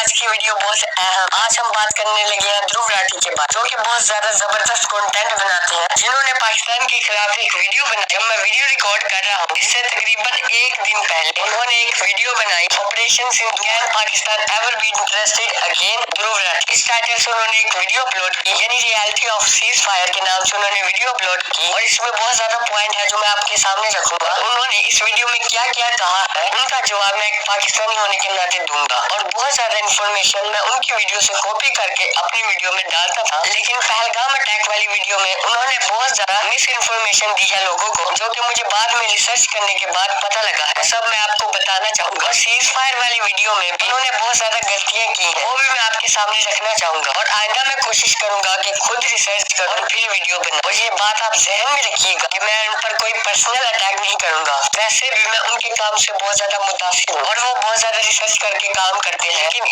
आज की वीडियो बहुत अहम। आज हम बात करने लगे हैं ध्रुव राठी के बारे, जो कि बहुत ज्यादा जबरदस्त कंटेंट बनाते हैं, जिन्होंने पाकिस्तान के खिलाफ एक वीडियो बनाई। जब मैं वीडियो रिकॉर्ड कर रहा हूँ, इससे तकरीबन एक दिन पहले उन्होंने एक वीडियो बनाई, operation Sindhu can Pakistan ever be interested again Dhruv Rathee. इस टाइटल से उन्होंने एक वीडियो अपलोड की, यानी रियलिटी ऑफ सीज फायर के नाम से उन्होंने वीडियो अपलोड की। और इसमें बहुत ज्यादा पॉइंट है जो मैं आपके सामने रखूंगा। उन्होंने इस वीडियो में क्या क्या कहा है, उनका जवाब मैं एक पाकिस्तानी होने के नाते दूंगा। और बहुत ज्यादा इन्फॉर्मेशन मैं उनकी वीडियो से कॉपी करके अपनी वीडियो में डालता था, लेकिन पहलगाम अटैक वाली वीडियो में उन्होंने बहुत ज्यादा मिस इन्फॉर्मेशन दी है लोगों को, जो कि मुझे बाद में रिसर्च करने के बाद पता लगा है। सब मैं आपको बताना चाहूंगा। सीज फायर वाली वीडियो में भी उन्होंने बहुत ज्यादा गलतियां की है, वो भी मैं आपके सामने रखना चाहूंगा। और आइंदा मैं कोशिश करूंगा कि खुद रिसर्च करूँ फिर वीडियो बनाऊं। और ये बात आप जहन में रखिएगा कि मैं उन पर कोई पर्सनल अटैक नहीं करूंगा। वैसे भी मैं उनके काम से बहुत ज्यादा मुतासिर हूँ और वो बहुत ज्यादा रिसर्च करके काम करते हैं, लेकिन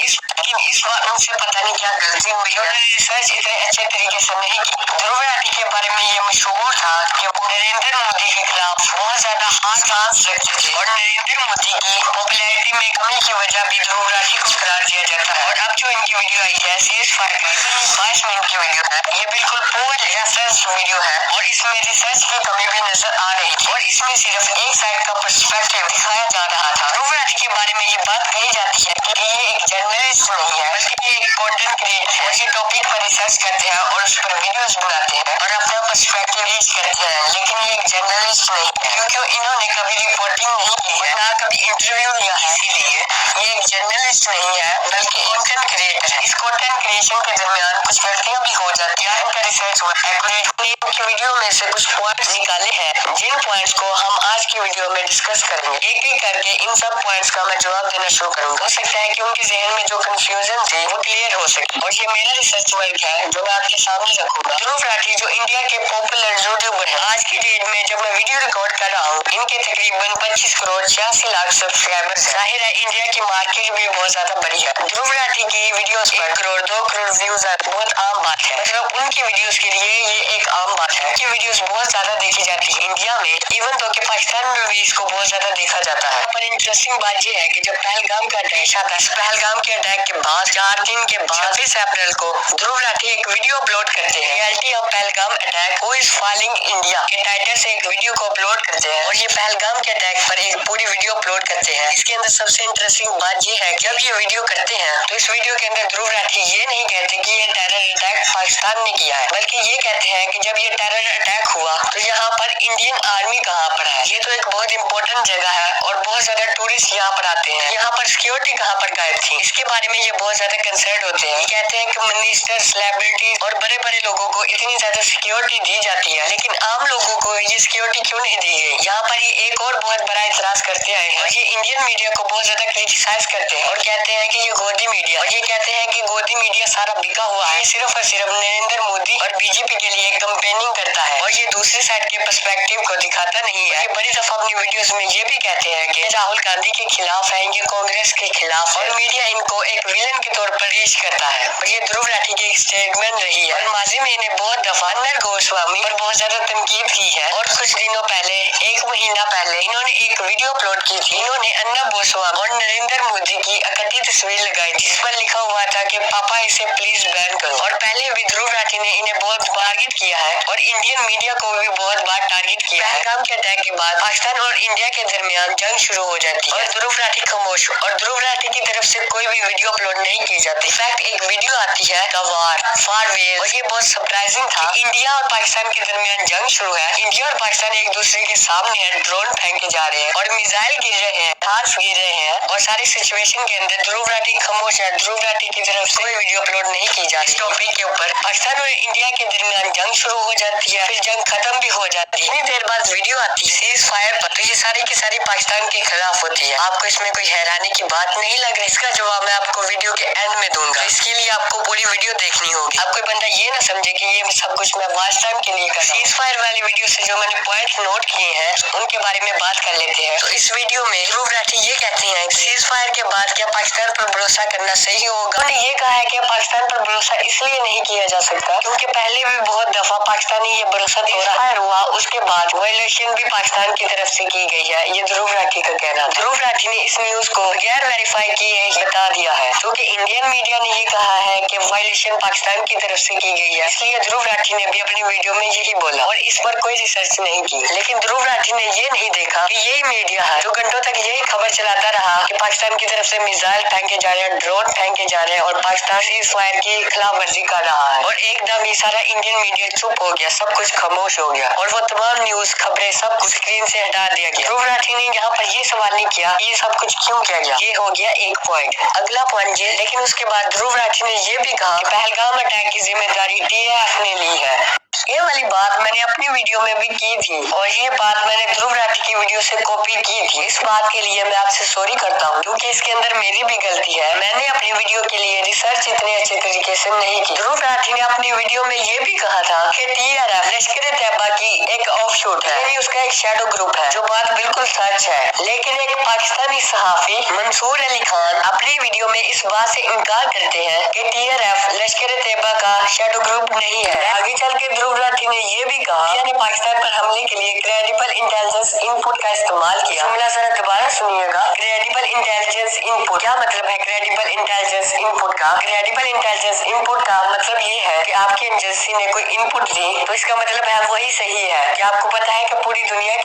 इस बार उनसे पता नहीं क्या गलती हुई है। उन्होंने रिसर्च इतने अच्छे तरीके से नहीं की। ध्रुव राठी के बारे में ये मशहूर था कि वो नरेंद्र मोदी के खिलाफ बहुत ज्यादा हार्ड स्टांस रखते थे और नरेंद्र मोदी की पॉपुलैरिटी में कमी की वजह भी ध्रुव राठी को करार दिया जाता है। और अब जो इनकी वीडियो आई है सीज फायर की, 22 मिनट की वीडियो है, ये बिल्कुल पूरी रेफरेंस वीडियो है और इसमें रिसर्च की कमी भी नजर आ रही थी और इसमें सिर्फ एक साइड का पर्सपेक्टिव दिखाया जा रहा था। ध्रुव राठी के बारे में ये बात कही जाती है कि ये एक जर्नलिस्ट नहीं है, बल्कि ये एक कंटेंट क्रिएटर है। ये टॉपिक पर रिसर्च करते हैं और उस पर वीडियोस बनाते हैं और अपना पर्सपेक्टिव रीच करते हैं, लेकिन ये एक जर्नलिस्ट नहीं है, क्योंकि इन्होंने कभी रिपोर्टिंग नहीं की है, ना कभी इंटरव्यू लिया है। इसीलिए ये एक जर्नलिस्ट नहीं है, बल्कि कंटेंट क्रिएटर है। इस कंटेंट क्रिएशन के दरमियान कुछ गलतियां भी हो जाती है। इनका रिसर्च एक्यूरेट वीडियो में से कुछ पॉइंट्स निकाले हैं, जिन पॉइंट्स को हम आज की वीडियो में डिस्कस करेंगे। एक एक करके इन सब पॉइंट्स का मैं जवाब देना शुरू करूंगा। हो सकता है कि उनके जहन में जो कंफ्यूजन थी वो क्लियर हो सके। और ये मेरा रिसर्च वर्क है जो मैं आपके सामने रखूंगा। ध्रुव राठी जो इंडिया के पॉपुलर यूट्यूबर है, आज की डेट में जब मैं वीडियो रिकॉर्ड कर रहा हूँ, इनके तकरीबन 25 करोड़ 86 लाख सब्सक्राइबर्स है। जाहिर है इंडिया की मार्केट भी बहुत ज्यादा बड़ी है। ध्रुव राठी की वीडियोस पर 1 करोड़ 2 करोड़ व्यूज आना बहुत आम बात है। मतलब उनकी वीडियोस के लिए ये एक आम बात है। उनकी वीडियोस बहुत ज्यादा देखी जाती है इंडिया में, इवन तो कि पाकिस्तान में भी इसको बहुत ज्यादा देखा जाता है। पर इंटरेस्टिंग बात ये है कि जब पहलगाम का अटैक आता है, पहलगाम के अटैक के बाद 4 दिन के बाद 26 अप्रैल को ध्रुव राठी एक वीडियो अपलोड करते हैं, reality of Pahalgam attack who is following India के टाइटल से एक वीडियो को अपलोड करते हैं। और ये पहलगाम के अटैक पर एक पूरी वीडियो अपलोड करते हैं। इसके अंदर सबसे इंटरेस्टिंग बात ये है, जब ये वीडियो करते हैं तो इस वीडियो के अंदर ध्रुव राठी ये नहीं कहते कि ये टेरर अटैक पाकिस्तान ने किया है, बल्कि ये कहते हैं कि जब ये टेरर अटैक हुआ तो यहाँ पर इंडियन आर्मी कहाँ पर है। ये तो एक बहुत इंपॉर्टेंट जगह है और बहुत ज्यादा टूरिस्ट यहाँ पर आते हैं, यहाँ पर सिक्योरिटी कहाँ पर गायब थी। इसके बारे में ये बहुत ज्यादा कंसर्न होते हैं। कहते हैं कि मिनिस्टर, सेलिब्रिटीज और बड़े बड़े लोगों को इतनी ज्यादा सिक्योरिटी दी जाती है, लेकिन आम लोगों को ये सिक्योरिटी क्यों नहीं दी गई। यहाँ पर ये एक और बहुत बड़ा इतराज करते आए हैं और ये इंडियन मीडिया को बहुत ज्यादा क्रिटिसाइज करते हैं और कहते हैं कि ये गोदी मीडिया, और ये कहते हैं कि गोदी मीडिया सारा बिका हुआ है, सिर्फ और सिर्फ नरेंद्र मोदी और बीजेपी के लिए कंपेनिंग करता है और ये दूसरी साइड के पर्सपेक्टिव को दिखाता नहीं है। ये बड़ी दफा अपनी वीडियोस में ये भी कहते हैं कि राहुल गांधी के खिलाफ है, ये कांग्रेस के खिलाफ, और मीडिया इनको एक विलन के तौर पर पेश करता है। और ये ध्रुव राठी की एक स्टेटमेंट रही है और माजी में इन्हें बहुत दफा नर गोस्वामी पर बहुत ज्यादा तनकीद की है। और कुछ दिनों पहले, 1 महीना पहले, इन्होंने एक वीडियो अपलोड की थी। इन्होंने अन्ना गोस्वामी और नरेंद्र मोदी की इकट्ठी तस्वीर लगाई, जिस पर लिखा हुआ था कि पापा इसे प्लीज बैन करो। और पहले भी ध्रुव राठी ने इन्हें बहुत टारगेट किया है और इंडियन मीडिया को भी बहुत बार टारगेट किया है। पहलगाम के अटैक के बाद पाकिस्तान और इंडिया के दरमियान जंग शुरू हो जाती है और ध्रुव राठी खामोश, और ध्रुव राठी की तरफ से कोई भी वीडियो अपलोड नहीं की जाती। फैक्ट एक वीडियो आती है द वार फार वेस्ट, और ये बहुत सरप्राइजिंग था। इंडिया और पाकिस्तान के दरमियान जंग शुरू है, इंडिया और पाकिस्तान एक दूसरे के सामने है, ड्रोन फेंके जा रहे हैं और मिसाइल गिर रहे हैं, हार्स गिर रहे हैं, और सारी सिचुएशन के अंदर ध्रुव राठी खामोश है। ध्रुव राठी की तरफ से कोई वीडियो अपलोड नहीं की जाती। इस टॉपिक के ऊपर पाकिस्तान और इंडिया के दरमियान जंग शुरू हो जाती है, फिर जंग खत्म भी हो जाती है। इतनी देर बाद वीडियो आती है सीज फायर पर, तो ये सारी की सारी पाकिस्तान के खिलाफ होती है। आपको इसमें कोई हैरानी की बात नहीं लग रही? इसका जवाब मैं आपको वीडियो के एंड में दूंगा। इसके लिए आपको पूरी वीडियो देखनी होगी। आप कोई बंदा ये ना समझे कि ये सब कुछ मैं वॉच टाइम के लिए कर रहा हूं। सीज फायर वाली वीडियो से जो मैंने पॉइंट नोट किए हैं उनके बारे में बात कर लेते हैं। तो इस वीडियो में ध्रुव राठी ये कहते हैं सीज फायर के बाद क्या पाकिस्तान पर भरोसा करना सही होगा। उन्होंने ये कहा है कि पाकिस्तान पर भरोसा इसलिए नहीं किया जा सकता क्योंकि पहले भी बहुत दफा पाकिस्तानी ये भरोसा तोड़ा हुआ, उसके बाद वायलेशन भी पाकिस्तान की तरफ से की गई है। ये ध्रुव राठी का कहना था। ध्रुव राठी ने इस न्यूज को गैर वेरीफाई किए बता दिया है, क्योंकि इंडियन मीडिया ने ये कहा है कि वायलेशन पाकिस्तान की तरफ से की गई है, इसलिए ध्रुव राठी ने भी अपनी वीडियो में यही बोला और इस पर कोई रिसर्च नहीं की। लेकिन ध्रुव राठी ने ये नहीं देखा कि यही मीडिया है जो घंटों तक यही खबर चलाता रहा कि पाकिस्तान की तरफ से मिसाइल फेंके जा रहे हैं, ड्रोन फेंके जा रहे हैं और पाकिस्तान सीज फायर की खिलाफ वर्जी कर रहा है। और एकदम ये सारा इंडियन मीडिया चुप हो गया, सब कुछ खामोश हो गया और वो तमाम न्यूज खबरें सब कुछ स्क्रीन से हटा दिया गया। ध्रुव राठी ने यहाँ पर ये सवाल नहीं किया ये सब कुछ क्यों किया गया। ये हो गया एक पॉइंट। अगला पॉइंट ये, लेकिन उसके बाद ध्रुव राठी ने ये भी कहा कि पहलगाम अटैक की जिम्मेदारी TAF ने ली है। ये वाली बात मैंने अपनी वीडियो में भी की थी और ये बात मैंने ध्रुव राठी की वीडियो से कॉपी की थी। इस बात के लिए मैं आपसे सॉरी करता हूँ क्योंकि इसके अंदर मेरी भी गलती है। मैंने अपनी वीडियो के लिए रिसर्च इतने अच्छे तरीके से नहीं की। ध्रुव राठी ने अपनी वीडियो में ये भी कहा था कि TRF लश्कर तैयबा की एक ऑफशूट है, यानी उसका एक शैडो ग्रुप है, जो बात बिल्कुल सच है। लेकिन एक पाकिस्तानी सहाफी मंसूर अली खान अपनी वीडियो में इस बात से इनकार करते हैं कि TRF लश्कर तैयबा का शैडो ग्रुप नहीं है। आगे चल के ध्रुव राठी ने ये भी कहा यानी पाकिस्तान पर हमले के लिए क्रेडिबल इंटेलिजेंस इनपुट का इस्तेमाल किया। जुमला जरा दोबारा सुनिएगा। क्रेडिबल इंटेलिजेंस इनपुट क्या मतलब है? क्रेडिबल इंटेलिजेंस इनपुट का क्रेडिबल इंटेलिजेंस इनपुट का मतलब ये है कि आपकी एजेंसी ने कोई इनपुट दी तो इसका मतलब है वही सही है। कि आपको पता है कि पूरी दुनिया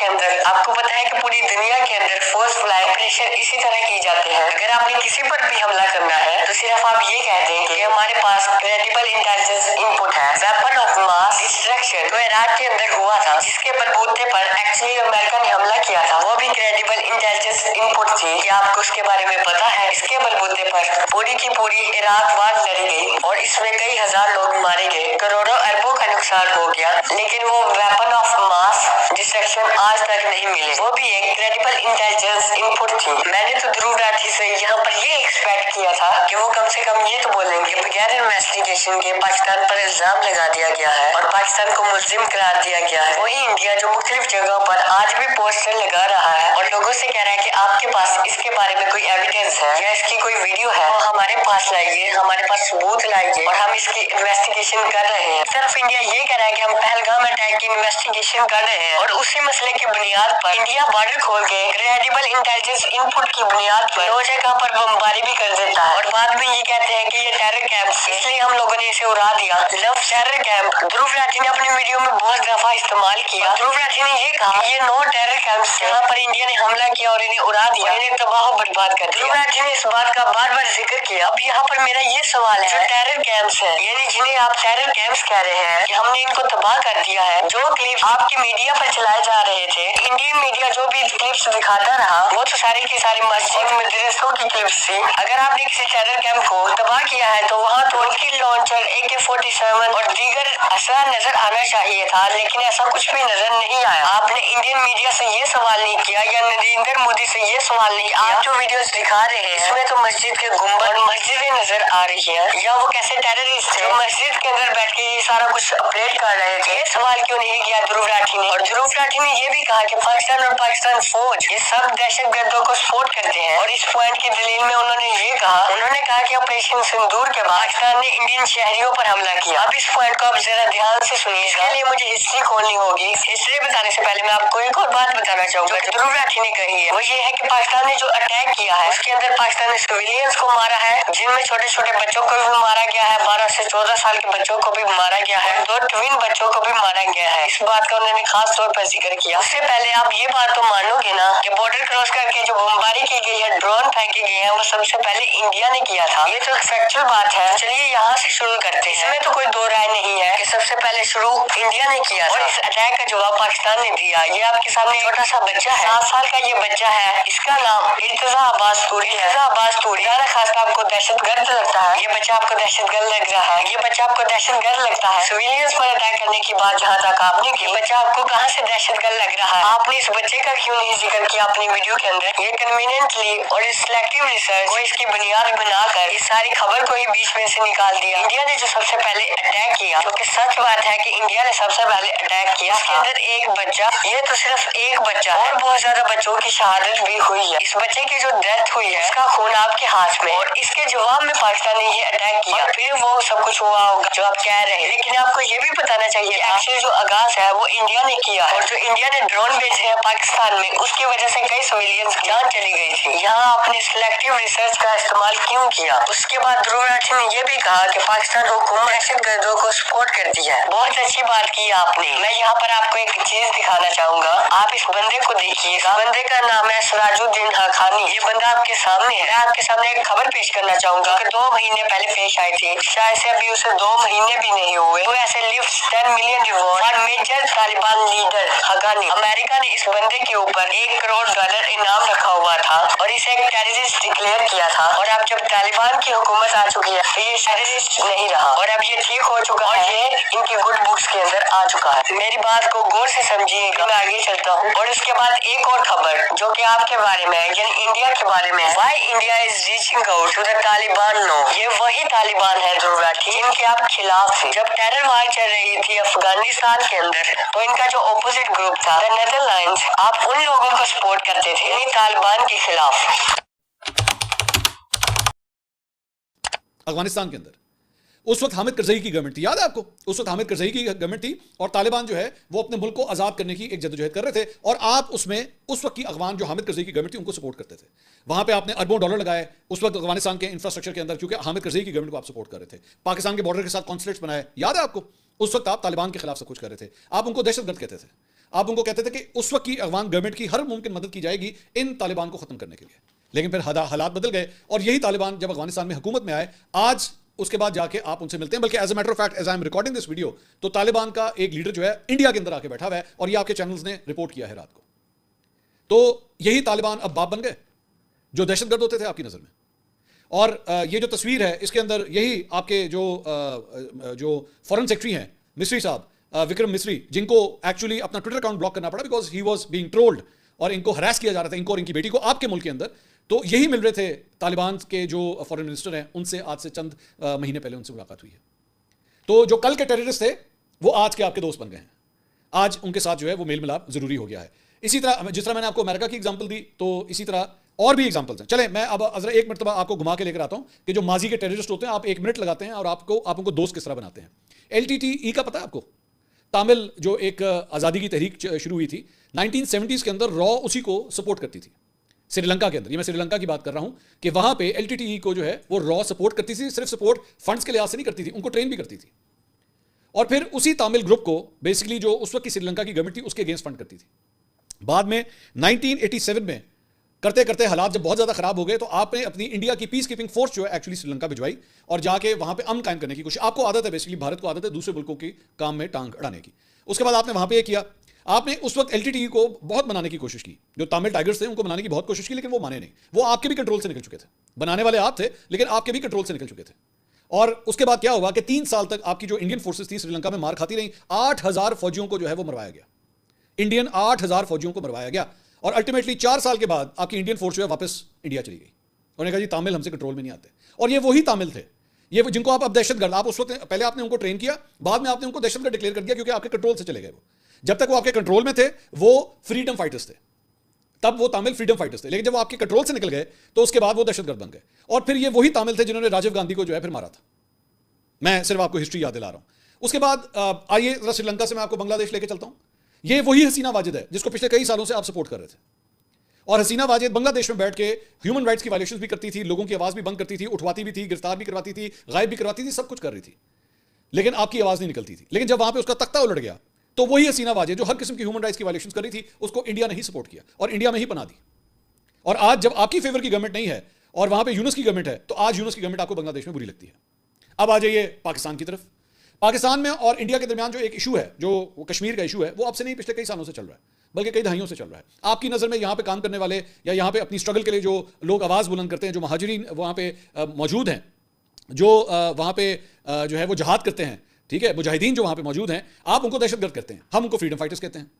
के अंदर फोर्स फ्लाई ऑपरेशन इसी तरह की जाते हैं। अगर आपने किसी पर भी हमला करना है तो सिर्फ आप ये कह दें कि हमारे पास क्रेडिबल इंटेलिजेंस इनपुट है। वेपन ऑफ मास डिस्ट्रक्शन तो इराक के अंदर हुआ था, जिसके बलबूते पर एक्चुअली अमेरिका ने हमला किया था, वो भी क्रेडिबल इंटेलिजेंस इनपुट थी। क्या आपको उसके बारे में पता है? इसके बलबूते पर पूरी की पूरी इराक वार लड़ी गई और इसमें कई हजार लोग मारे गए, करोड़ों अरबों का नुकसान हो गया, लेकिन वो वेपन ऑफ मास डिस्ट्रक्शन आज तक नहीं मिले। वो भी एक क्रेडिबल इंटेलिजेंस इनपुट थी। मैंने तो ध्रुव राठी से यहाँ पर ये एक्सपेक्ट किया था कि वो कम से कम ये तो बोलेंगे बगैर इन्वेस्टिगेशन के पाकिस्तान पर इल्जाम लगा दिया गया है और पाकिस्तान को मुल्जिम करार दिया गया है। वही इंडिया जो मुख्तलिफ जगहों पर आज भी पोस्टर लगा रहा है और लोगों से कह रहा है कि आपके पास इसके बारे में कोई एविडेंस है या इसकी कोई वीडियो है तो हमारे पास लाइए, हमारे पास सबूत लाइए और हम इसकी इन्वेस्टिगेशन कर रहे हैं। सिर्फ इंडिया ये कह रहा है कि हम पहलगाम अटैक की इन्वेस्टिगेशन कर रहे हैं और उसी मसले की बुनियाद पर इंडिया बॉर्डर खोल के क्रेडिबल इंटेलिजेंस इनपुट की बुनियाद पर दो जगह पर बमबारी भी कर देता है और बाद में ये कहते हैं कि ये टेरर कैंप इसलिए हम लोगों ने इसे उड़ा दिया। Love terror camp Dhruv Rathee ने अपनी वीडियो में बहुत दफा इस्तेमाल किया। ध्रुव राठी ने ये कहा ये नो टेरर कैंप जहाँ पर इंडिया ने हमला किया और इन्हें उड़ा दिया, इन्हें तबाह बर्बाद कर दिया। ध्रुव राठी ने इस बात का बार बार जिक्र किया। अब यहाँ पर मेरा ये सवाल है, जो टेरर कैंप्स है यानी जिन्हें आप टेरर कैंप्स कह रहे हैं कि हमने इनको तबाह कर दिया है, जो क्लिप आपके मीडिया पर चलाए जा रहे थे, इंडियन मीडिया जो भी क्लिप्स दिखाता रहा वो तो सारी की सारी मस्जिद मदरसों की क्लिप्स थी। अगर आपने किसी टेरर कैंप को तबाह किया है तो वहाँ तो रॉकेट लॉन्चर AK-47 और दीगर असला नजर आना चाहिए था, लेकिन ऐसा कुछ भी नजर नहीं आया। आपने इंडियन मीडिया से ये सवाल नहीं किया या नरेंद्र मोदी से ये सवाल नहीं किया। आप जो वीडियोस दिखा रहे हैं इसमें तो मस्जिद के गुंबद और मस्जिदें नजर आ रही है, या वो कैसे टेररिस्ट थे मस्जिद के अंदर बैठ के ये सारा कुछ अपडेट कर रहे थे। ये सवाल क्यों नहीं किया ध्रुव राठी ने? और ध्रुव राठी ने ये भी कहा कि पाकिस्तान और पाकिस्तान फौज ये सब दहशतगर्दों को सपोर्ट करते हैं और इस पॉइंट की दलील में उन्होंने कहा कि ऑपरेशन सिंदूर के बाद पाकिस्तान ने इंडियन शहरियों पर हमला किया। अब इस पॉइंट को आप जरा ध्यान से सुनिए, इसके लिए मुझे हिस्ट्री खोलनी होगी। हिस्ट्री बताने से पहले मैं आपको एक और बात बताना चाहूंगा जो ध्रुव राठी ने कही है, वो ये है कि पाकिस्तान ने जो अटैक किया है उसके अंदर पाकिस्तान ने सिविलियंस को मारा है, जिनमें छोटे छोटे बच्चों को भी मारा गया है, 12 से 14 साल के बच्चों को भी मारा गया है, 2 ट्विन बच्चों को भी मारा गया है। इस बात का उन्होंने खास तौर पर जिक्र किया। उससे पहले आप ये बात तो मानोगे ना कि बॉर्डर क्रॉस करके जो बमबारी की गई है, ड्रोन फेंके गए हैं, वो सबसे पहले इंडिया ने किया था। ये तो फैक्चुअल बात है। चलिए यहाँ से शुरू करते हैं। इसमें तो कोई दो राय नहीं है कि सबसे पहले शुरू इंडिया ने किया और इस अटैक का जवाब पाकिस्तान ने दिया। ये आपके सामने छोटा सा बच्चा है, 7 साल का ये बच्चा है, इसका नाम इर्तजा अब्बास तूरी है। इर्तजा अब्बास तूरी खास आपको दहशतगर्द लगता है, ये बच्चा आपको दहशतगर्द लग रहा है, ये बच्चा आपको दहशतगर्द लगता है। सिविलियंस पर अटैक करने की बात जहाँ तक आपने की, बच्चा आपको कहाँ से दहशतगर्द लग रहा है? आपने इस बच्चे का क्यों नहीं जिक्र किया अपनी वीडियो के अंदर? ये कन्वीनियंट ली और सिलेक्टिव रिसर्च को इसकी बुनियाद बनाकर इस सारी खबर को ही बीच में से निकाल दिया। इंडिया ने जो सबसे पहले अटैक किया, जो कि सच बात है कि इंडिया ने सबसे पहले अटैक किया, इसके अंदर एक बच्चा, ये तो सिर्फ एक बच्चा और बहुत ज्यादा बच्चों की शहादत भी हुई है। इस बच्चे की जो डेथ हुई है इसका खून आपके हाथ में, और इसके जवाब में पाकिस्तान ने ये अटैक किया, फिर वो सब कुछ हुआ होगा जो आप कह रहे हैं। लेकिन आपको ये भी बताना चाहिए एक्चुअली जो आगाज है वो इंडिया ने किया, और जो इंडिया ने ड्रोन भेजे हैं पाकिस्तान में, उसकी वजह से कई सिविलियंस की जान चली गई थी। यहाँ आपने सिलेक्टिव रिसर्च का इस्तेमाल क्यों किया? उसके बाद ध्रुव राठी ने ये भी कहा कि पाकिस्तान हुकूमत दहशतगर्दों को सपोर्ट करती है। बहुत अच्छी बात की आपने। मैं यहाँ पर आपको एक चीज दिखाना चाहूंगा, आप इस बंदे को देखिए। इस बंदे का नाम है सिराजुद्दीन हकानी। ये बंदा आपके सामने है। मैं आपके सामने एक खबर पेश करना चाहूंगा कि 2 महीने पहले पेश आई थी, शायद से अभी उसे 2 महीने भी नहीं हुए। तो ऐसे lift 10 million reward for major Taliban leader Haqqani. America ने इस बंदे के ऊपर $1 करोड़ इनाम रखा हुआ था और इसे एक टेररिस्ट डिक्लेयर किया था। और अब जब तालिबान की हुकूमत आ चुकी है तो ये टेररिस्ट नहीं रहा, और अब ये ठीक हो चुका है, ये इनकी गुड बुक्स के अंदर आ चुका है। मेरी बात को गौर से समझिएगा, मैं आगे चलता हूँ। और उसके बाद एक और खबर जो कि आपके बारे में है, यानी इंडिया के बारे में है। Why India is reaching out to the Taliban now? ये वही तालिबान है ध्रुव राठी जिनके आप खिलाफ थे। जब टेरर वार चल रही थी अफगानिस्तान के अंदर, तो इनका जो ऑपोजिट ग्रुप था द नेदरलैंड्स, आप उन लोगों को सपोर्ट करते थे इन्हीं तालिबान के खिलाफ। अफगानिस्तान के अंदर उस वक्त हामिद करजई की गवर्नमेंट थी, याद है आपको? उस वक्त हामिद करजई की गवर्नमेंट थी और तालिबान जो है वो अपने मुल्क को आज़ाद करने की एक जद्दोजहद कर रहे थे, और आप उसमें उस वक्त की अफगान जो हामिद करजई की गवर्नमेंट थी उनको सपोर्ट करते थे। वहां पे आपने अरबों डॉलर लगाए उस वक्त अफगानिस्तान के इंफ्रास्ट्रक्चर के अंदर, क्योंकि हामिद करजई की गवर्नमेंट को आप सपोर्ट कर रहे थे। पाकिस्तान के बॉर्डर के साथ कॉन्सुलेट्स बनाए, याद है आपको? उस वक्त आप तालिबान के खिलाफ सब कुछ कर रहे थे। आप उनको दहशतगर्द कहते थे। आप उनको कहते थे कि उस वक्त की अफगान गवर्नमेंट की हर मुमकिन मदद की जाएगी इन तालिबान को खत्म करने के लिए। लेकिन फिर हालात बदल गए और यही तालिबान जब अफगानिस्तान में हुकूमत में आए, आज उसके बाद जाके आप उनसे मिलते हैं। बल्कि as a matter of fact, as I am recording this video, तो तालिबान का एक लीडर जो है इंडिया के अंदर आके बैठा हुआ है, और ये आपके चैनल्स ने रिपोर्ट किया है रात को। तो यही तालिबान अब बाप बन गए जो दहशतगर्द होते थे आपकी नजर में। और ये जो तस्वीर है इसके अंदर यही आपके जो फॉरेन सेक्रेटरी हैं मिस्री साहब, विक्रम मिस्री, जिनको एक्चुअली अपना ट्विटर अकाउंट ब्लॉक करना पड़ा because he was being trolled और इनको हरास किया जा रहा था, इनको और इनकी बेटी को, आपके मुल्क के अंदर। तो यही मिल रहे थे तालिबान के जो फॉरेन मिनिस्टर हैं उनसे, आज से चंद महीने पहले उनसे मुलाकात हुई है। तो जो कल के टेररिस्ट थे वो आज के आपके दोस्त बन गए हैं। आज उनके साथ जो है वो मेल मिलाप जरूरी हो गया है। इसी तरह जिस तरह मैंने आपको अमेरिका की एग्जांपल दी, तो इसी तरह और भी एग्जांपल्स हैं। चले मैं अब जरा एक मरतबा आपको घुमा के लेकर आता हूं कि जो माजी के टेररिस्ट होते हैं, आप 1 मिनट लगाते हैं और आप उनको दोस्त किस तरह बनाते हैं। LTTE का पता है आपको? तामिल जो एक आज़ादी की तहरीक शुरू हुई थी 1970s के अंदर, रॉ उसी को सपोर्ट करती थी श्रीलंका के अंदर। ये मैं श्रीलंका की बात कर रहा हूं कि वहां पे LTTE को जो है वो रॉ सपोर्ट करती थी। सिर्फ सपोर्ट फंड्स के लिहाज से नहीं करती थी, उनको ट्रेन भी करती थी। और फिर उसी तामिल ग्रुप को बेसिकली जो उस वक्त की श्रीलंका की गवर्नमेंट थी उसके अगेंस्ट फंड करती थी। बाद में 1987 में करते करते हालात जब बहुत ज़्यादा खराब हो गए, तो आपने अपनी इंडिया की पीस कीपिंग फोर्स जो है एक्चुअली श्रीलंका भिजवाई और जाके वहां पे अमन कायम करने की कोशिश। आपको आदत है, बेसिकली भारत को आदत है दूसरे मुल्कों के काम में टांग अड़ाने की। उसके बाद आपने वहां पे ये किया, आपने उस वक्त LTTE को बहुत मनाने की कोशिश की, जो तामिल टाइगर्स थे उनको मनाने की बहुत कोशिश की, लेकिन वो माने नहीं। वो आपके भी कंट्रोल से निकल चुके थे, बनाने वाले आप थे लेकिन आपके भी कंट्रोल से निकल चुके थे। और उसके बाद क्या हुआ कि 3 साल तक आपकी जो इंडियन फोर्सेस थी श्रीलंका में मार खाती रही। 8000 फौजियों को जो है वो मरवाया गया, इंडियन 8000 फौजियों को मरवाया गया। और अल्टीमेटली 4 साल के बाद आपकी इंडियन फोर्स जो है वापस इंडिया चली गई। उन्होंने कहा जी तामिल हमसे कंट्रोल में नहीं आते। और ये वही तामिल थे, ये जिनको आप अब दहशतगर्द, आप उस वक्त पहले आपने उनको ट्रेन किया, बाद में आपने उनको दहशतगर्द डिक्लेयर कर दिया क्योंकि आपके कंट्रोल से चले गए। वो जब तक वो आपके कंट्रोल में थे वो फ्रीडम फाइटर्स थे, तब वो तामिल फ्रीडम फाइटर्स थे। लेकिन जब वो आपके कंट्रोल से निकल गए तो उसके बाद वो दहशतगर्द बन गए। और फिर ये वही तामिल थे जिन्होंने राजीव गांधी को जो है फिर मारा था। मैं सिर्फ आपको हिस्ट्री याद दिला रहा हूं। उसके बाद आइए जरा श्रीलंका से मैं आपको बांग्लादेश लेके चलता हूं। ये वही हसीना वाजिद है जिसको पिछले कई सालों से आप सपोर्ट कर रहे थे। और हसीना वाजिद बांग्लादेश में बैठ के ह्यूमन राइट्स की वायलेशंस भी करती थी, लोगों की आवाज भी बंद करती थी, उठवाती भी थी, गिरफ्तार भी करवाती थी, गायब भी करवाती थी, सब कुछ कर रही थी, लेकिन आपकी आवाज नहीं निकलती थी। लेकिन जब वहां पे उसका तख्ता उलट गया तो वही हसीना वाजिद जो हर किस्म की ह्यूमन राइट्स की वायलेशंस कर रही थी, उसको इंडिया ने ही सपोर्ट किया और इंडिया में ही बना दी। और आज जब आपकी फेवर की गवर्नमेंट नहीं है और वहां पे यूनुस की गवर्नमेंट है, तो आज यूनुस की गवर्नमेंट आपको बांग्लादेश में बुरी लगती है। अब आ जाइए पाकिस्तान की तरफ। पाकिस्तान में और इंडिया के दरमियान जो एक इशू है, जो कश्मीर का इशू है, वो अब से नहीं पिछले कई सालों से चल रहा है, बल्कि कई दहाइयों से चल रहा है। आपकी नज़र में यहाँ पे काम करने वाले या यहाँ पे अपनी स्ट्रगल के लिए जो लोग आवाज़ बुलंद करते हैं, जो महाजिरीन वहाँ पे मौजूद हैं, जो वहाँ पे जो है वो जहाद करते हैं, ठीक है, मुजाहिदीन जो वहाँ पे मौजूद हैं, आप उनको दहशतगर्द कहते हैं, हम उनको फ्रीडम फाइटर्स कहते हैं।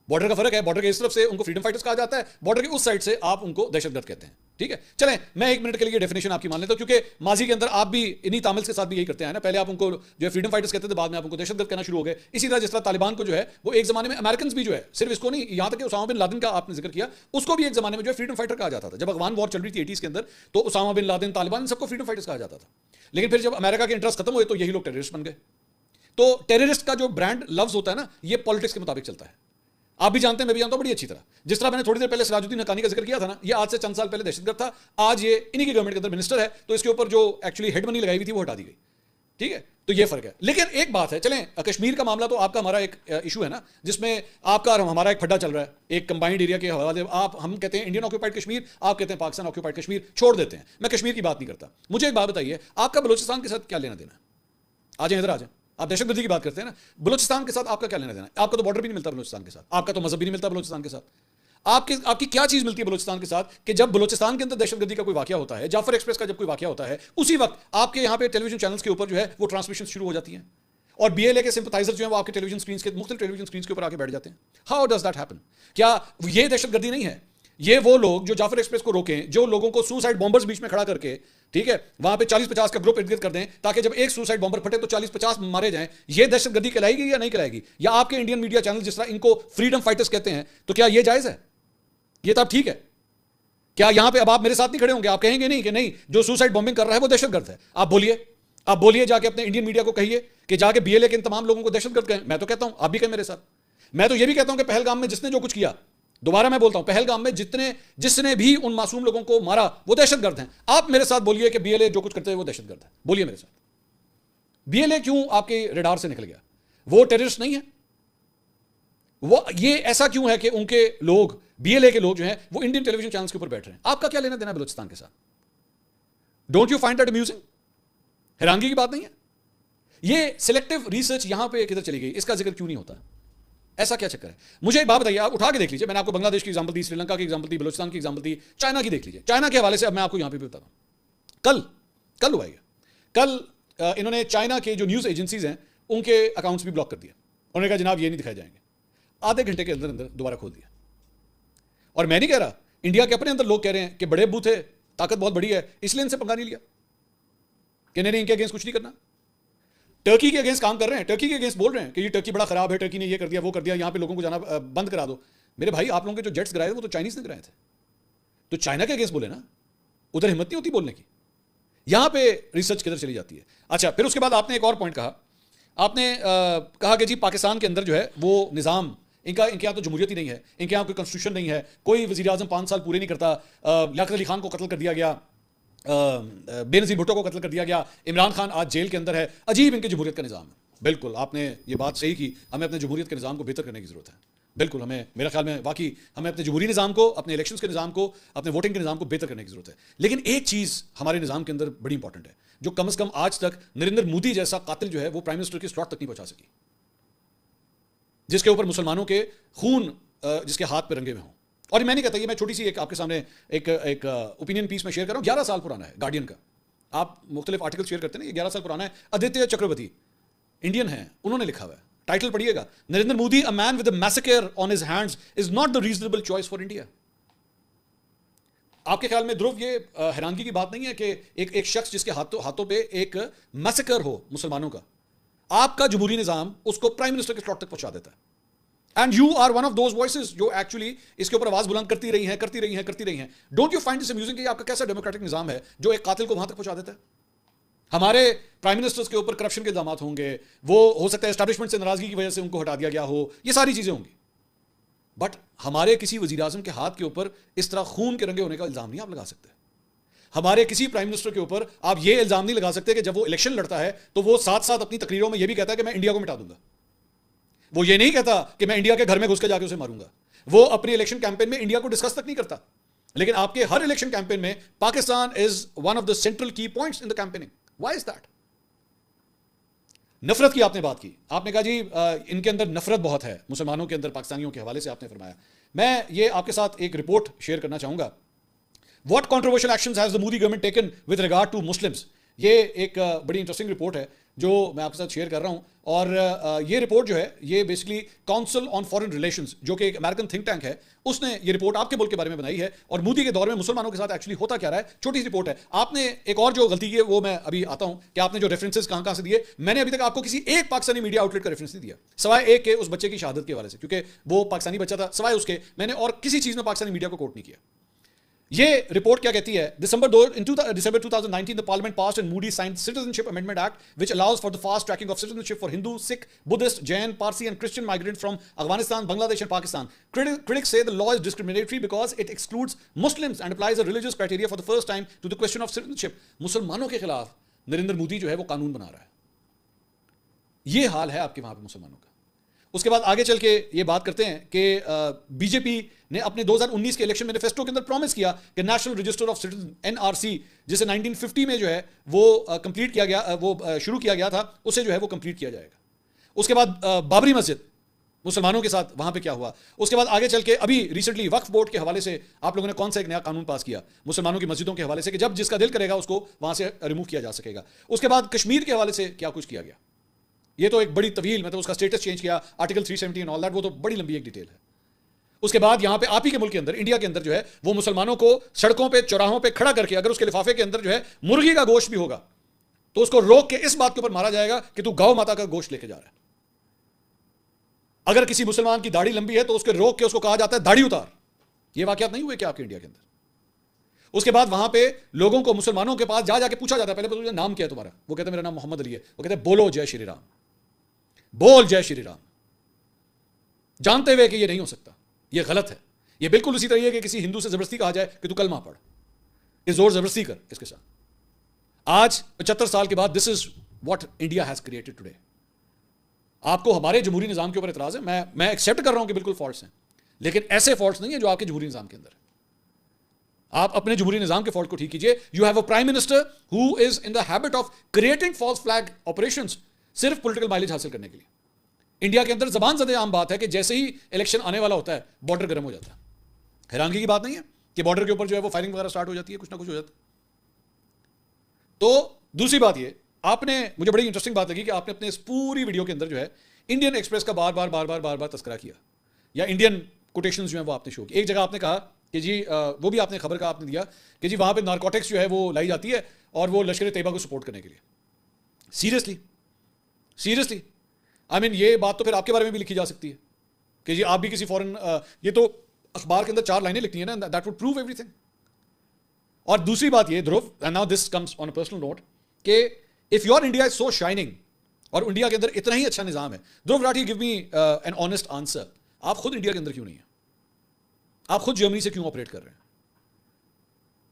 बॉर्डर का फर्क है, बॉर्डर के इस तरफ से उनको फ्रीडम फाइटर्स कहा जाता है, बॉर्डर के उस साइड से आप उनको दहशतगर्द कहते हैं। ठीक है, चलें मैं 1 मिनट के लिए डेफिनेशन आपकी मान लेता हूं, क्योंकि माजी के अंदर आप भी इन्हीं तामिल के साथ भी यही करते हैं ना, पहले आप उनको जो है फ्रीडम फाइटर्स कहते थे, बाद में आप उनको दहशतगर्द कहना शुरू हो गए। इसी तरह जिस तरह तालिबान को जो है वो एक जमाने में अमेरिकन भी जो है, सिर्फ इसको नहीं, यहां तक कि उसामा बिन लादेन का आपने जिक्र किया, उसको भी एक जमाने में जो है फ्रीडम फाइटर कहा जाता था। जब अफगान वॉर चल रही थी 80s के अंदर, तो उसामा बिन लादेन, तालिबान, सबको फ्रीडम फाइटर्स कहा जाता था। लेकिन फिर जब अमेरिका के इंटरेस्ट खत्म हुए तो यही लोग टेररिस्ट बन गए। तो टेररिस्ट का जो ब्रांड लफ्ज होता है ना, ये पॉलिटिक्स के मुताबिक चलता है। आप भी जानते हैं, मैं भी जानता हूं बड़ी अच्छी तरह। जिस तरह मैंने थोड़ी देर पहले सिराजुद्दीन हक्कानी का जिक्र किया था ना, ये आज से चंद साल पहले दहशतगर्द था, आज ये इन्हीं की गवर्नमेंट के अंदर मिनिस्टर है, तो इसके ऊपर जो एक्चुअली हेड मनी लगाई हुई थी वो हटा दी गई। ठीक है, तो ये फर्क है। लेकिन एक बात है, चलें कश्मीर का मामला तो आपका हमारा एक इशू है ना, जिसमें आपका और हमारा एक फड्डा चल रहा है एक कंबाइंड एरिया के हवाले। आप हम कहते हैं इंडियन ऑक्यूपाइड कश्मीर, आप कहते हैं पाकिस्तान ऑक्यूपाइड कश्मीर, छोड़ देते हैं, मैं कश्मीर की बात नहीं करता। मुझे एक बात बताइए, आपका बलूचिस्तान के साथ क्या लेना देना? आ जाए इधर आ जाए, आप दहशतगर्दी की बात करते हैं ना, बलूचिस्तान के साथ आपका क्या लेना देना? आपका तो बॉर्डर भी नहीं मिलता बलूचिस्तान के साथ, आपका तो मजहब भी नहीं मिलता बलूचिस्तान के साथ। आपकी क्या चीज मिलती है बलूचिस्तान के साथ कि जब बलूचिस्तान के अंदर दहशतगर्दी का कोई वाकया होता है, जाफर एक्सप्रेस का जब कोई वाकया होता है, उसी वक्त आपके यहां पे टेलीविजन चैनल्स के ऊपर जो है वो ट्रांसमिशन शुरू हो जाती हैं, और बीएलए के सिंपथाइजर जो है वो आपके टेलीविजन स्क्रीन के मुख्तलिफ टेलीविजन स्क्रीन के ऊपर आके बैठ जाते हैं। How does that happen? क्या ये दहशतगर्दी नहीं है? ये वो लोग जो जाफर एक्सप्रेस को रोकें, जो लोगों को सुसाइड बॉम्बर्स बीच में खड़ा करके, ठीक है, वहां पे 40-50 का ग्रुप इर्द-गिर्द कर दें, ताकि जब एक सुसाइड बॉम्बर फटे तो 40-50 मारे जाएं, ये दहशतगर्दी कहलाएगी या नहीं कहलाएगी? या आपके इंडियन मीडिया चैनल जिस तरह इनको फ्रीडम फाइटर्स कहते हैं, तो क्या ये जायज है? ये तो आप ठीक है? क्या यहां पे अब आप मेरे साथ नहीं खड़े होंगे? आप कहेंगे नहीं कि नहीं, जो सुसाइड बॉम्बिंग कर रहा है वो दहशतगर्द है? आप बोलिए, आप बोलिए, जाके अपने इंडियन मीडिया को कहिए कि जाके बीएलए के इन तमाम लोगों को दहशतगर्द कहें। मैं तो कहता हूं, आप भी कहें मेरे साथ। मैं तो ये भी कहता हूं कि पहलगाम में जिसने जो कुछ किया, दोबारा मैं बोलता हूं, पहलगाम में जिसने भी उन मासूम लोगों को मारा वो दहशतगर्द हैं। आप मेरे साथ बोलिए कि बीएलए जो कुछ करते हैं वो दहशतगर्द है। बोलिए मेरे साथ, बीएलए क्यों आपके रडार से निकल गया? वो टेररिस्ट नहीं है? वो ये ऐसा क्यों है कि उनके लोग, बीएलए के लोग जो हैं, वो इंडियन टेलीविजन चैनल्स के ऊपर बैठ रहे हैं? आपका क्या लेना देना बलूचिस्तान के साथ? Don't you find that amusing? हैरानगी की बात नहीं है? ये सिलेक्टिव रिसर्च यहां पे किधर चली गई, इसका जिक्र क्यों नहीं होता? ऐसा क्या चक्कर है? मुझे एक बात बताइए, आप उठा के देख लीजिए। मैंने आपको बांग्लादेश की एग्जांपल दी, श्रीलंका की एग्जांपल दी, बलूचिस्तान की एग्जांपल दी, चाइना की देख लीजिए। चाइना के हवाले से अब मैं आपको यहां पे भी बताता हूं। कल हुआ है, कल इन्होंने चाइना के जो न्यूज एजेंसीज हैं उनके अकाउंट्स भी ब्लॉक कर दिए। उन्होंने कहा जनाब ये नहीं दिखाए जाएंगे। आधे घंटे के अंदर अंदर दोबारा खोल दिया। और मैं नहीं कह रहा, इंडिया के अपने अंदर लोग कह रहे हैं कि बड़े अब्बू थे, ताकत बहुत बड़ी है, इसलिए इनसे पंगा नहीं लिया, कि नहीं इनके अगेंस्ट कुछ नहीं करना। टर्की के अगेंस्ट काम कर रहे हैं, टर्की के अगेंस्ट बोल रहे हैं कि ये टर्की बड़ा खराब है, टर्की ने ये कर दिया वो कर दिया, यहां पे लोगों को जाना बंद करा दो। मेरे भाई, आप लोगों के जो जेट्स गिराए थे वो तो चाइनीज ने गिराए थे, तो चाइना के अगेंस्ट बोले ना, उधर हिम्मत नहीं होती बोलने की। यहां पे रिसर्च किधर चली जाती है। अच्छा, फिर उसके बाद आपने एक और पॉइंट कहा, आपने कहा कि जी पाकिस्तान के अंदर जो है वो निज़ाम, इनके यहाँ तो जमहूरियत ही नहीं है, इनके यहाँ कोई कॉन्स्टिट्यूशन नहीं है, कोई वज़ीर आज़म 5 साल पूरे नहीं करता, लियाकत अली खान को कत्ल कर दिया गया, बेनज़ीर भुट्टो को कत्ल कर दिया गया, इमरान खान आज जेल के अंदर है। अजीब इनके जमहूरियत का निज़ाम है। बिल्कुल आपने ये बात सही की, हमें अपने जमहूरियत के निज़ाम को बेहतर करने की ज़रूरत है। बिल्कुल हमें, मेरा ख्याल में वाकई हमें अपने जमहूरी निज़ाम को, अपने इलेक्शंस के निज़ाम को, अपने वोटिंग के निज़ाम को बेहतर करने की ज़रूरत है। लेकिन एक चीज़ हमारे निज़ाम के अंदर बड़ी इंपॉर्टेंट है, जो कम से कम आज तक नरेंद्र मोदी जैसा कातिल जो है वो प्राइम मिनिस्टर की स्लॉट तक नहीं पहुंचा सकी, जिसके ऊपर मुसलमानों के खून जिसके हाथ पे रंगे में हो। और मैं नहीं कहता, ये मैं छोटी सी एक आपके सामने एक ओपिनियन पीस में शेयर कर रहा हूँ, 11 साल पुराना है, गार्डियन का। आप मुख्तलिफ आर्टिकल शेयर करते हैं, ये 11 साल पुराना है। आदित्य चक्रवर्ती इंडियन है, उन्होंने लिखा हुआ है, टाइटल पढ़िएगा, Narendra Modi a man with a massacre on his hands is not the reasonable choice for India. आपके ख्याल में ध्रुव ये हैरानगी की बात नहीं है कि एक शख्स जिसके हाथों पे एक मैसेकर हो मुसलमानों का, आपका जमहूरी निजाम उसको प्राइम मिनिस्टर के स्लॉट तक पहुंचा देता है। And you are one of those voices जो एक्चुअली इसके ऊपर आवाज बुलंद करती रही हैं। Don't you find this amusing कि आपका कैसा डेमोक्रेटिक निजाम है जो एक कातिल को वहां तक पहुंचा देता है? हमारे प्राइम मिनिस्टर्स के ऊपर करप्शन के इल्जाम होंगे, वो हो सकता है एस्टैब्लिशमेंट से नाराजगी की वजह से उनको हटा दिया गया हो, ये सारी चीजें होंगी, बट हमारे किसी वजीर आजम के हाथ के ऊपर इस तरह खून के रंगे होने का इल्जाम नहीं आप लगा सकते। हमारे किसी प्राइम मिनिस्टर के ऊपर आप ये इल्जाम नहीं लगा सकते कि जब वो इलेक्शन लड़ता है तो वो साथ साथ अपनी तकरीरों में ये भी कहता है कि मैं इंडिया को मिटा दूंगा। वो ये नहीं कहता कि मैं इंडिया के घर में घुस के जाके उसे मारूंगा। वो अपने इलेक्शन कैंपेन में इंडिया को डिस्कस तक नहीं करता, लेकिन आपके हर इलेक्शन कैंपेन में Pakistan is one of the central key points in the campaigning. Why is that? नफरत की आपने बात की, आपने कहा जी इनके अंदर नफरत बहुत है मुसलमानों के अंदर, पाकिस्तानियों के हवाले से आपने फरमाया। मैं ये आपके साथ एक रिपोर्ट शेयर करना चाहूंगा, what controversial actions has the Modi government taken with regard to Muslims. ये एक बड़ी इंटरेस्टिंग रिपोर्ट है, जो मैं आपके साथ शेयर कर रहा हूं। और ये रिपोर्ट जो है ये basically council on foreign relations, जो कि एक अमेरिकन थिंक टैंक है, उसने ये रिपोर्ट आपके मुल्क के बारे में बनाई है और मोदी के दौर में मुसलमानों के साथ एक्चुअली होता क्या रहा है। छोटी सी रिपोर्ट है। आपने एक और जो गलती की है वो मैं अभी आता हूं कि आपने जो रेफरेंसेस कहां कहां से दिए, मैंने अभी तक आपको किसी एक पाकिस्तानी मीडिया आउटलेट का रेफरेंस नहीं दिया, सिवाय एक के उस बच्चे की शहादत के हवाले से, क्योंकि वो पाकिस्तानी बच्चा था। सिवाय उसके मैंने और किसी चीज में पाकिस्तानी मीडिया को कोट नहीं किया। ये रिपोर्ट क्या कहती है? December 2019 the parliament passed and Moody signed Citizenship Amendment Act which allows for the fast tracking of citizenship for Hindu, Sikh, Buddhist, Jain, Parsi and Christian migrants from Afghanistan, Bangladesh and Pakistan. Critics say the law is discriminatory because it excludes Muslims and applies a religious criteria for the first time to the question of citizenship. मुसलमानों के खिलाफ नरेंद्र मोदी जो है वो कानून बना रहा है। ये हाल है आपके वहां पे मुसलमानों का। उसके बाद आगे चल के ये बात करते हैं कि बीजेपी ने अपने 2019 के इलेक्शन मैनिफेस्टो के अंदर प्रॉमिस किया कि national register of citizen NRC, जिसे 1950 में जो है वो कंप्लीट किया गया, वो शुरू किया गया था, उसे जो है वो कंप्लीट किया जाएगा। उसके बाद बाबरी मस्जिद, मुसलमानों के साथ वहां पे क्या हुआ। उसके बाद आगे चल के अभी रिसेंटली वक्फ बोर्ड के हवाले से आप लोगों ने कौन सा एक नया कानून पास किया मुसलमानों की मस्जिदों के हवाले से, कि जब जिसका दिल करेगा उसको वहां से रिमूव किया जा सकेगा। उसके बाद कश्मीर के हवाले से क्या कुछ किया गया, ये तो एक बड़ी तवील, मतलब उसका स्टेटस चेंज किया, आर्टिकल 370 एंड ऑल दैट, वो तो बड़ी लंबी एक डिटेल है। उसके बाद यहां पे आप ही के मुल्क के अंदर, इंडिया के अंदर जो है वो मुसलमानों को सड़कों पे चौराहों पे खड़ा करके, अगर उसके लिफाफे के अंदर जो है मुर्गी का गोश्त भी होगा तो उसको रोक के इस बात के ऊपर मारा जाएगा कि तू गौ माता का गोश्त लेके जा रहा है। अगर किसी मुसलमान की दाढ़ी लंबी है तो उसके रोक के उसको कहा जाता है दाढ़ी उतार। ये वाकयात नहीं हुए क्या आपके इंडिया के अंदर? उसके बाद वहां पे लोगों को, मुसलमानों के पास जा जाके पूछा जाता है, पहले पूछा नाम क्या है तुम्हारा, वो कहते हैं मेरा नाम मोहम्मद अली है, वो कहते हैं बोलो जय श्री राम, बोल जय श्री राम, जानते हुए कि ये नहीं हो सकता, ये गलत है। ये बिल्कुल उसी तरह है कि किसी हिंदू से जबरदस्ती कहा जाए कि तू कलमा पढ़, ये जोर जबरदस्ती कर इसके साथ। आज 75 साल के बाद this is what India has created today. आपको हमारे जमहूरी निजाम के ऊपर इतराज है, मैं एक्सेप्ट कर रहा हूं कि बिल्कुल फॉल्ट्स हैं, लेकिन ऐसे फॉल्ट्स नहीं है जो आपके जमहूरी निजाम के अंदर है। आप अपने जमहूरी निजाम के फॉल्ट को ठीक कीजिए। You have a prime minister who is in the habit of creating false flag operations सिर्फ पॉलिटिकल माइलेज हासिल करने के लिए। इंडिया के अंदर जबान ज़दे आम बात है कि जैसे ही इलेक्शन आने वाला होता है बॉर्डर गर्म हो जाता है। हैरानगी की बात नहीं है कि बॉर्डर के ऊपर जो है वो फायरिंग वगैरह स्टार्ट हो जाती है, कुछ ना कुछ हो जाता है। तो दूसरी बात ये, आपने, मुझे बड़ी इंटरेस्टिंग बात लगी कि आपने अपने इस पूरी वीडियो के अंदर जो है इंडियन एक्सप्रेस का बार बार तस्करा किया, या इंडियन कोटेशंस जो है वो आपने शो किया। एक जगह आपने कहा कि जी वो भी आपने खबर का आपने दिया कि जी वहां पे नारकोटिक्स जो है वो लाई जाती है और वो लश्कर तैयबा को सपोर्ट करने के लिए। सीरियसली आई मीन ये बात तो फिर आपके बारे में भी लिखी जा सकती है कि जी आप भी किसी फॉरेन, ये तो अखबार के अंदर 4 लाइनें लिखनी है ना, दैट वुड प्रूव एवरीथिंग। और दूसरी बात ये Dhruv, and now this comes on a personal note, कि if your India is so shining और इंडिया के अंदर इतना ही अच्छा निजाम है, Dhruv Rathee give me an honest answer, आप खुद इंडिया के अंदर क्यों नहीं है? आप खुद जर्मनी से क्यों ऑपरेट कर रहे हैं?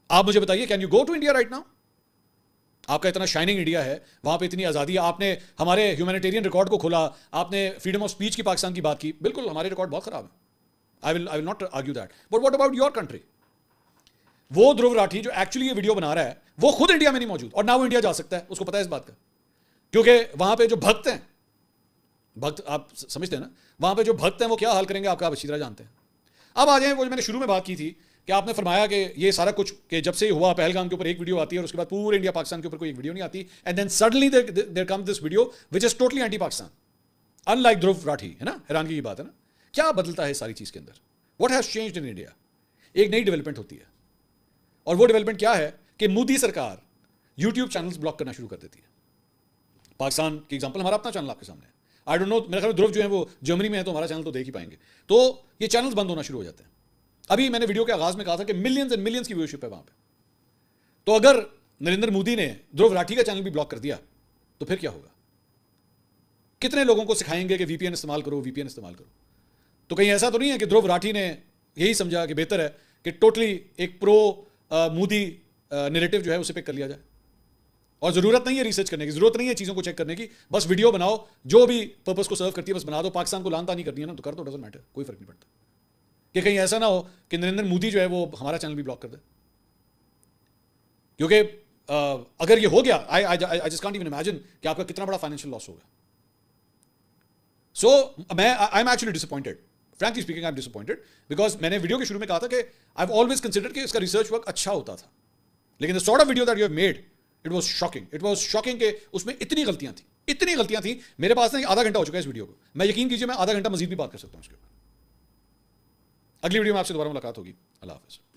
आप मुझे बताइए, can you go to India right now? आपका इतना शाइनिंग इंडिया है, वहां पे इतनी आज़ादी है, आपने हमारे ह्यूमैनिटेरियन रिकॉर्ड को खोला, आपने फ्रीडम ऑफ स्पीच की पाकिस्तान की बात की, बिल्कुल हमारे रिकॉर्ड बहुत खराब है, I will not argue that, but what about your country? वो ध्रुव राठी जो एक्चुअली ये वीडियो बना रहा है वो खुद इंडिया में नहीं मौजूद, और ना वो इंडिया जा सकता है, उसको पता है इस बात का, क्योंकि वहां पे जो भक्त हैं, भक्त आप समझते हैं ना, वहां पे जो भक्त हैं वो क्या हाल करेंगे आपका आप अच्छी तरह जानते हैं। अब आ जाए वो जो मैंने शुरू में बात की थी कि आपने फरमाया कि ये सारा कुछ कि जब से हुआ पहलगाम के ऊपर एक वीडियो आती है और उसके बाद पूरे इंडिया पाकिस्तान के ऊपर कोई एक वीडियो नहीं आती, and then suddenly there come this video which is totally anti Pakistan, unlike Dhruv Rathee, है ना। हैरानगी की बात है ना, क्या बदलता है सारी चीज के अंदर? What has changed in India? एक नई डेवलपमेंट होती है, और वो डेवलपमेंट क्या है कि मोदी सरकार यूट्यूब चैनल्स ब्लॉक करना शुरू कर देती है। पाकिस्तान की एग्जांपल, हमारा अपना चैनल आपके सामने है, आई डोंट नो, मेरे ख्याल ध्रुव जो है वो जर्मनी में है तो हमारा चैनल तो देख ही पाएंगे, तो ये चैनल्स बंद होना शुरू हो जाते हैं। अभी मैंने वीडियो के आगाज में कहा था कि मिलियंस एंड मिलियंस की व्यूअरशिप है वहां पे, तो अगर नरेंद्र मोदी ने ध्रुव राठी का चैनल भी ब्लॉक कर दिया तो फिर क्या होगा? कितने लोगों को सिखाएंगे कि वीपीएन इस्तेमाल करो, वीपीएन इस्तेमाल करो? तो कहीं ऐसा तो नहीं है कि ध्रुव राठी ने यही समझा कि बेहतर है कि टोटली एक प्रो मोदी नैरेटिव जो है उसे पिक कर लिया जाए, और जरूरत नहीं है रिसर्च करने की, जरूरत नहीं है चीजों को चेक करने की, बस वीडियो बनाओ, जो भी पर्पस को सर्व करती है बस बना दो, पाकिस्तान को लानता नहीं करनी है ना तो कर दो, डजंट मैटर, कोई फर्क नहीं पड़ता। कि कहीं ऐसा ना हो कि नरेंद्र मोदी जो है वो हमारा चैनल भी ब्लॉक कर दे, क्योंकि अगर ये हो गया, I just can't even imagine कि आपका कितना बड़ा फाइनेंशियल लॉस होगा। So I am actually disappointed, frankly speaking I am disappointed, because मैंने वीडियो के शुरू में कहा था कि आई हैव ऑलवेज कंसिडर्ड कि इसका रिसर्च वर्क अच्छा होता था, लेकिन the sort of video that you have made, it was shocking कि उसमें इतनी गलतियां थी। इतनी गलतियां थी मेरे पास ना आधा घंटा हो चुका है इस वीडियो को, मैं यकीन कीजिए मैं आधा घंटा मजीद भी बात कर सकता हूं उसके ऊपर। अगली वीडियो में आपसे दोबारा मुलाकात होगी। अल्लाह हाफिज़।